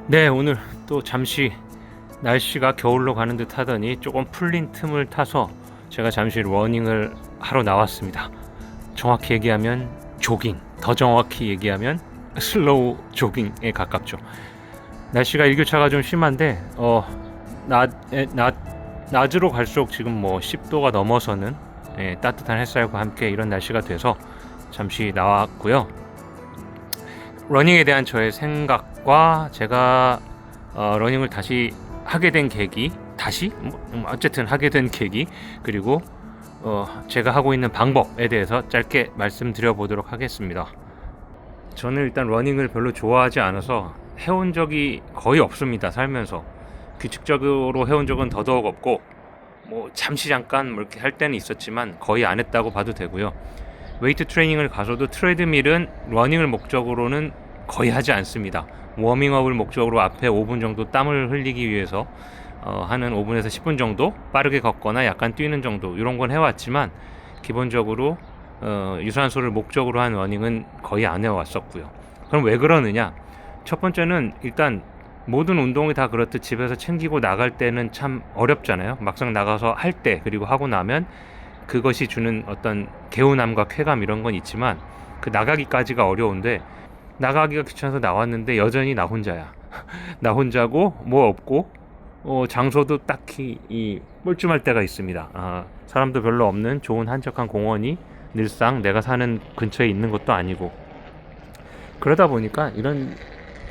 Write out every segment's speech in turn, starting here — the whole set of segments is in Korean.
네, 오늘 또 잠시 날씨가 겨울로 가는 듯 하더니 조금 풀린 틈을 타서 제가 잠시 러닝을 하러 나왔습니다. 정확히 얘기하면 조깅, 더 정확히 얘기하면 슬로우 조깅에 가깝죠. 날씨가 일교차가 좀 심한데 낮, 낮, 낮으로 갈수록 지금 뭐 10도가 넘어서는 따뜻한 햇살과 함께 이런 날씨가 돼서 잠시 나왔고요. 러닝에 대한 저의 생각과 제가 러닝을 다시 하게 된 계기, 어쨌든 하게 된 계기, 그리고 제가 하고 있는 방법에 대해서 짧게 말씀드려 보도록 하겠습니다. 저는 일단 러닝을 별로 좋아하지 않아서 해온 적이 거의 없습니다. 살면서 규칙적으로 해온 적은 더더욱 없고, 뭐 잠시 잠깐 뭐 이렇게 할 때는 있었지만 거의 안 했다고 봐도 되고요. 웨이트 트레이닝을 가서도 트레드밀은 러닝을 목적으로는 거의 하지 않습니다. 워밍업을 목적으로 앞에 5분 정도 땀을 흘리기 위해서 하는 5분에서 10분 정도 빠르게 걷거나 약간 뛰는 정도 이런 건 해왔지만 기본적으로 유산소를 목적으로 한 러닝은 거의 안 해왔었고요. 그럼 왜 그러느냐? 첫 번째는 일단 모든 운동이 다 그렇듯 집에서 챙기고 나갈 때는 참 어렵잖아요. 막상 나가서 할 때 그리고 하고 나면 그것이 주는 어떤 개운함과 쾌감 이런 건 있지만 그 나가기까지가 어려운데, 나가기가 귀찮아서 나왔는데 여전히 나 혼자야. 나 혼자고 뭐 없고 장소도 딱히 뻘쭘할 때가 있습니다. 사람도 별로 없는 좋은 한적한 공원이 늘상 내가 사는 근처에 있는 것도 아니고, 그러다 보니까 이런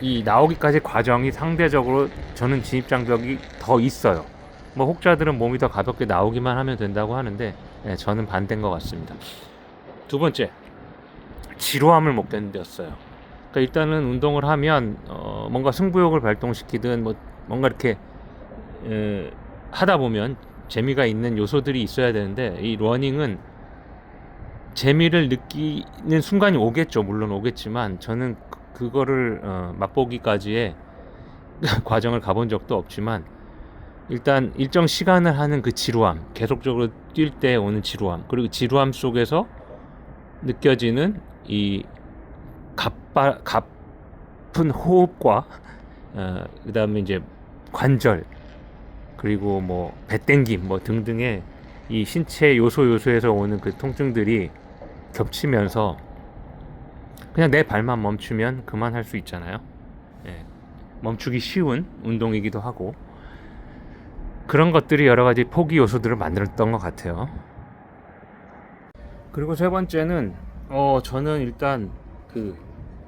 이 나오기까지 과정이 상대적으로 저는 진입장벽이 더 있어요. 뭐 혹자들은 몸이 더 가볍게 나오기만 하면 된다고 하는데 저는 반대인 것 같습니다. 두 번째, 지루함을 못 견뎠어요. 그러니까 일단은 운동을 하면 뭔가 승부욕을 발동시키든 뭐 뭔가 이렇게 하다 보면 재미가 있는 요소들이 있어야 되는데, 이 러닝은 재미를 느끼는 순간이 오겠죠. 물론 오겠지만 저는 그거를 맛보기까지의 과정을 가본 적도 없지만, 일단 일정 시간을 하는 그 지루함, 계속적으로 뛸 때 오는 지루함, 그리고 지루함 속에서 느껴지는 이 가쁜 호흡과 그 다음에 이제 관절, 그리고 뭐 배땡김 뭐 등등의 이 신체 요소에서 오는 그 통증들이 겹치면서 그냥 내 발만 멈추면 그만할 수 있잖아요. 예, 멈추기 쉬운 운동이기도 하고, 그런 것들이 여러 가지 포기 요소들을 만들었던 것 같아요. 그리고 세 번째는 저는 일단 그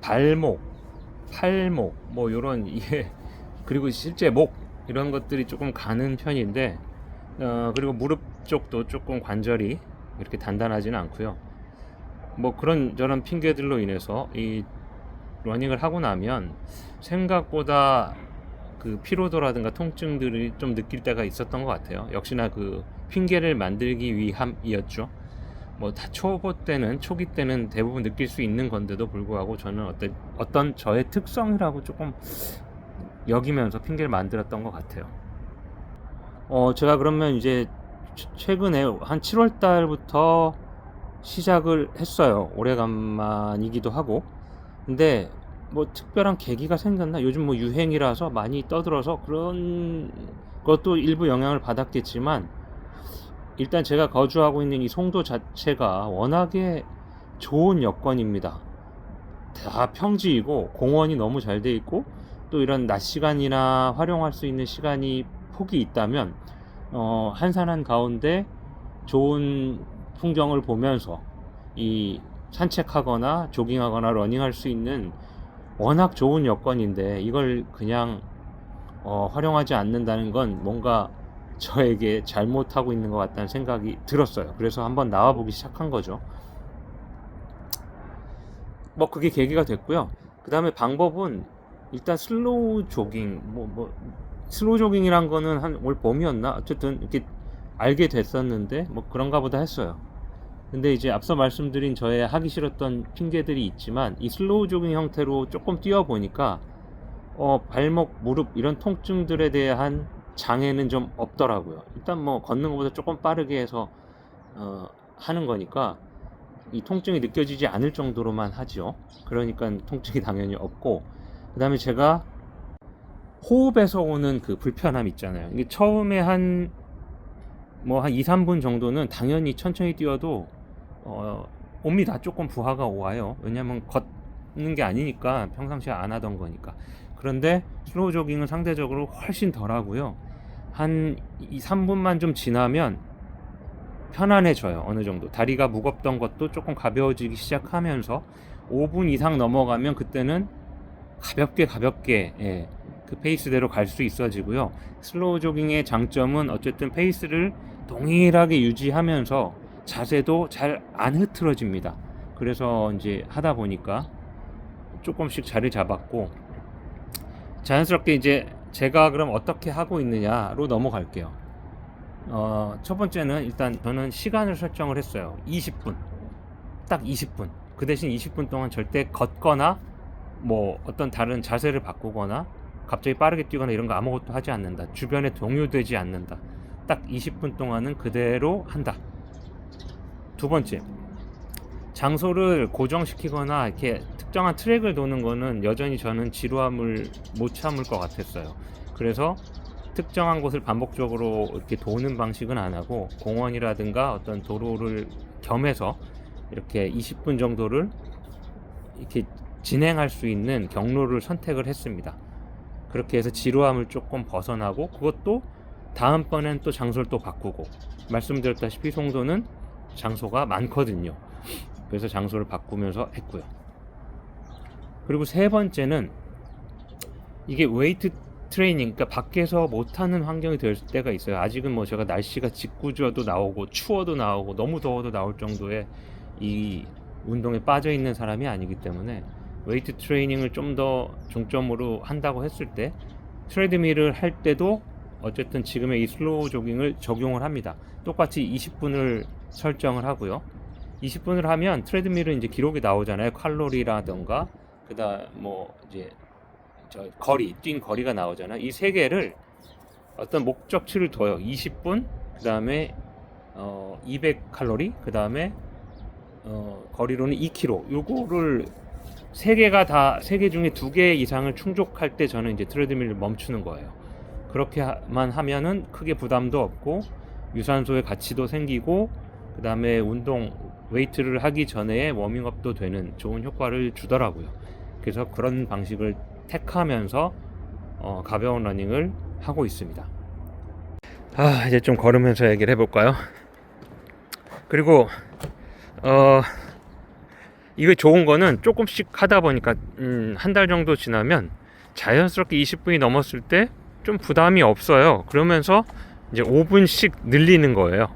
발목, 팔목 뭐 요런 이게 그리고 실제 목 이런 것들이 조금 가는 편인데, 그리고 무릎 쪽도 조금 관절이 이렇게 단단하지는 않고요. 뭐 그런 저런 핑계들로 인해서 이 러닝을 하고 나면 생각보다 그 피로도라든가 통증들을 좀 느낄 때가 있었던 것 같아요. 역시나 그 핑계를 만들기 위함이었죠. 뭐 다 초기 때는 대부분 느낄 수 있는 건데도 불구하고 저는 어떤 저의 특성이라고 조금 여기면서 핑계를 만들었던 것 같아요. 제가 그러면 이제 최근에 한 7월 달부터 시작을 했어요. 오래간만이기도 하고. 근데 뭐 특별한 계기가 생겼나? 요즘 뭐 유행이라서 많이 떠들어서 그런 것도 일부 영향을 받았겠지만, 일단 제가 거주하고 있는 이 송도 자체가 워낙에 좋은 여건입니다. 다 평지이고 공원이 너무 잘 돼 있고, 또 이런 낮 시간이나 활용할 수 있는 시간이 폭이 있다면 한산한 가운데 좋은 풍경을 보면서 이 산책하거나 조깅하거나 러닝할 수 있는 워낙 좋은 여건인데, 이걸 그냥 활용하지 않는다는 건 뭔가 저에게 잘못하고 있는 것 같다는 생각이 들었어요. 그래서 한번 나와보기 시작한 거죠. 뭐 그게 계기가 됐고요. 그 다음에 방법은 일단 슬로우 조깅, 슬로우 조깅이란 거는 한 올 봄이었나? 어쨌든 이렇게 알게 됐었는데 뭐 그런가 보다 했어요. 근데 이제 앞서 말씀드린 저의 하기 싫었던 핑계들이 있지만, 이 슬로우 조깅 형태로 조금 뛰어보니까 발목, 무릎 이런 통증들에 대한 장애는 좀 없더라고요. 일단 뭐 걷는 것보다 조금 빠르게 해서 하는 거니까 이 통증이 느껴지지 않을 정도로만 하죠. 그러니까 통증이 당연히 없고, 그 다음에 제가 호흡에서 오는 그 불편함 있잖아요. 이게 처음에 한 2, 3분 정도는 당연히 천천히 뛰어도 옵니다. 조금 부하가 와요. 왜냐면 걷는 게 아니니까, 평상시에 안 하던 거니까. 그런데 슬로우 조깅은 상대적으로 훨씬 덜 하고요. 한 2, 3분만 좀 지나면 편안해져요. 어느 정도 다리가 무겁던 것도 조금 가벼워지기 시작하면서 5분 이상 넘어가면 그때는 가볍게 그 페이스대로 갈 수 있어지고요. 슬로우 조깅의 장점은 어쨌든 페이스를 동일하게 유지하면서 자세도 잘 안 흐트러집니다. 그래서 이제 하다 보니까 조금씩 자리 잡았고, 자연스럽게 이제 제가 그럼 어떻게 하고 있느냐로 넘어갈게요. 첫 번째는 일단 저는 시간을 설정을 했어요. 20분. 딱 20분. 그 대신 20분 동안 절대 걷거나 어떤 다른 자세를 바꾸거나 갑자기 빠르게 뛰거나 이런 거 아무것도 하지 않는다. 주변에 동요되지 않는다. 딱 20분 동안은 그대로 한다. 두 번째, 장소를 고정시키거나 이렇게 특정한 트랙을 도는 거는 여전히 저는 지루함을 못 참을 것 같았어요. 그래서 특정한 곳을 반복적으로 이렇게 도는 방식은 안 하고, 공원이라든가 어떤 도로를 겸해서 이렇게 20분 정도를 이렇게 진행할 수 있는 경로를 선택을 했습니다. 그렇게 해서 지루함을 조금 벗어나고, 그것도 다음번엔 또 장소를 또 바꾸고, 말씀드렸다시피 송도는 장소가 많거든요. 그래서 장소를 바꾸면서 했고요. 그리고 세 번째는 이게 웨이트 트레이닝, 그러니까 밖에서 못하는 환경이 될 때가 있어요. 아직은 제가 날씨가 짓궂어도 나오고 추워도 나오고 너무 더워도 나올 정도의 이 운동에 빠져 있는 사람이 아니기 때문에 웨이트 트레이닝을 좀 더 중점으로 한다고 했을 때 트레드밀을 할 때도 어쨌든 지금의 이 슬로우 조깅을 적용을 합니다. 똑같이 20분을 설정을 하고요. 20분을 하면 트레드밀은 이제 기록이 나오잖아요. 칼로리라던가 그다음 이제 뛴 거리가 나오잖아요. 이 세 개를 어떤 목적치를 둬요. 20분, 그 다음에 200칼로리, 그 다음에 거리로는 2km. 요거를 세 개 중에 2개 이상을 충족할 때 저는 이제 트레드밀을 멈추는 거예요. 그렇게만 하면은 크게 부담도 없고 유산소의 가치도 생기고, 그 다음에 웨이트를 하기 전에 워밍업도 되는 좋은 효과를 주더라고요. 그래서 그런 방식을 택하면서 가벼운 러닝을 하고 있습니다. 이제 좀 걸으면서 얘기를 해볼까요? 그리고 이게 좋은 거는 조금씩 하다 보니까 한 달 정도 지나면 자연스럽게 20분이 넘었을 때 좀 부담이 없어요. 그러면서 이제 5분씩 늘리는 거예요.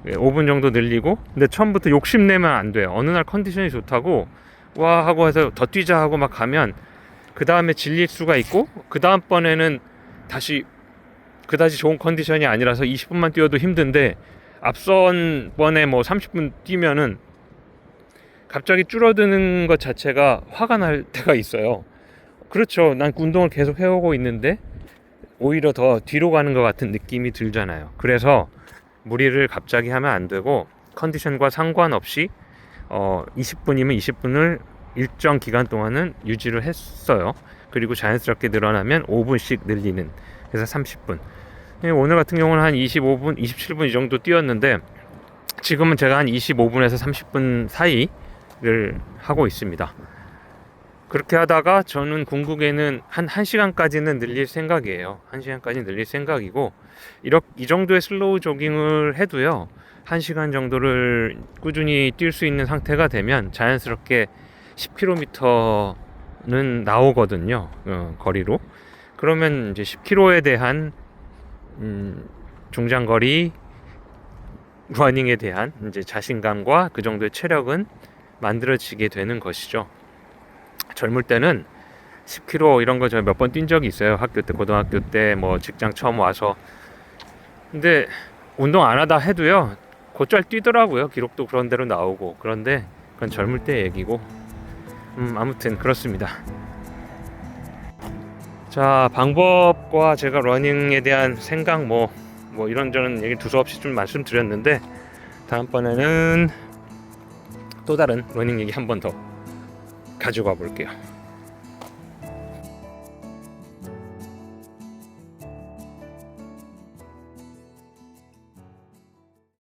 5분 정도 늘리고, 근데 처음부터 욕심내면 안 돼요. 어느 날 컨디션이 좋다고 와 하고 해서 더 뛰자 하고 막 가면 그 다음에 질릴 수가 있고, 그 다음번에는 그다지 좋은 컨디션이 아니라서 20분만 뛰어도 힘든데, 앞선 번에 30분 뛰면은 갑자기 줄어드는 것 자체가 화가 날 때가 있어요. 그렇죠. 난 운동을 계속 해오고 있는데 오히려 더 뒤로 가는 것 같은 느낌이 들잖아요. 그래서 무리를 갑자기 하면 안 되고, 컨디션과 상관없이 20분이면 20분을 일정 기간 동안은 유지를 했어요. 그리고 자연스럽게 늘어나면 5분씩 늘리는, 그래서 30분. 오늘 같은 경우는 한 25분, 27분 이 정도 뛰었는데, 지금은 제가 한 25분에서 30분 사이를 하고 있습니다. 그렇게 하다가 저는 궁극에는 한 1시간까지는 늘릴 생각이에요. 1시간까지 늘릴 생각이고, 이 정도의 슬로우 조깅을 해도요, 1시간 정도를 꾸준히 뛸 수 있는 상태가 되면 자연스럽게 10km는 나오거든요. 거리로. 그러면 이제 10km에 대한 중장거리 러닝에 대한 이제 자신감과 그 정도의 체력은 만들어지게 되는 것이죠. 젊을 때는 10km 이런 거 제가 몇 번 뛴 적이 있어요. 학교 때, 고등학교 때, 직장 처음 와서. 근데 운동 안 하다 해도요, 곧잘 뛰더라고요. 기록도 그런 대로 나오고. 그런데 그건 젊을 때 얘기고, 아무튼 그렇습니다. 자, 방법과 제가 러닝에 대한 생각 이런저런 얘기 두서없이 좀 말씀드렸는데, 다음번에는 또 다른 러닝 얘기 한 번 더 가져가 볼게요.